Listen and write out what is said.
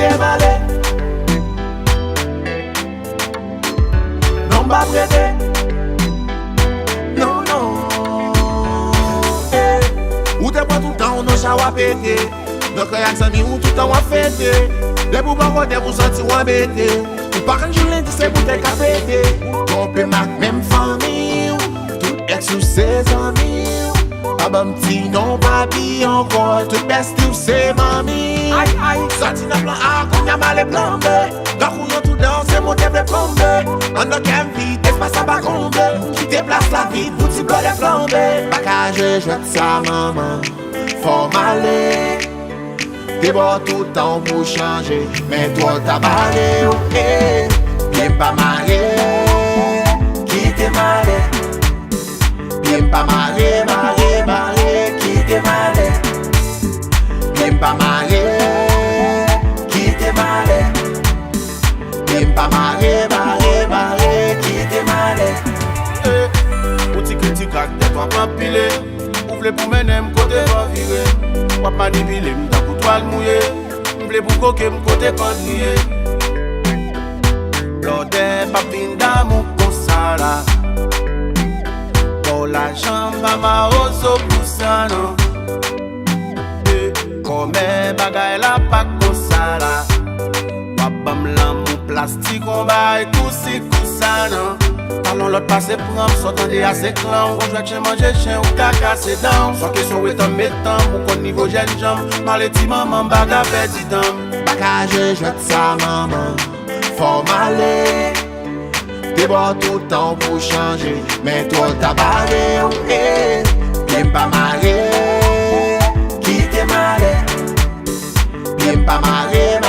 te malé. Non pas prêter. Non, non. Ou te prends tout le temps, on a à péter. Donc, il y a des amis où tout le temps on fêter. Des pour pas côté pour sortir ou embêter. Ou par contre, je l'ai dit, c'est pour te péter. On peut marquer même famille. Tout ex ou ses amis. Pas bon petit non, papi encore. Tout best ou c'est mamie. Aïe, aïe. Sorti dans le plan A, qu'on y a mal et plombé. Quand on a tout dans, c'est mon table plombé. On a qu'un vide, espace à pas combler. Qui déplace la vie, pour t'y coller flambé. Bagage, je jette ça, maman. Faut m'aller. T'es bon tout le temps pour changer. Mais toi t'as barré, ok. Bien pas marré. Qui t'est malé. Bien pas marré, marré, marré. Qui t'est malé. Bien pas marré. Qui t'est malé. Bien pas marré, marré, marré. Qui t'est malé. Outi critique ak tête wap empilé. Ouvle pour mener m'kote va virer. Wap manipulé m'tan pour toile mouillé. M'vle pour coquer m'kote condrier. Blode papine d'amour comme ça là. Pour la jambe à ma osso pour ça non. Comme bagay la pas comme ça là. Wap bam l'amour plastique on va écousser ça non. Allons l'autre passer pour un sortant de assez clan. On joue chez manger chien ou caca c'est dents. Sans question où est en mettant pour qu'on niveau jeune jambe. Maleti maman baga petit dame. Bagage je jette ça maman. Faut m'aller. T'es bon tout le temps pour changer. Mais toi t'as barré, ok. Bien pas marré. Qui t'est malé. Bien pas marré.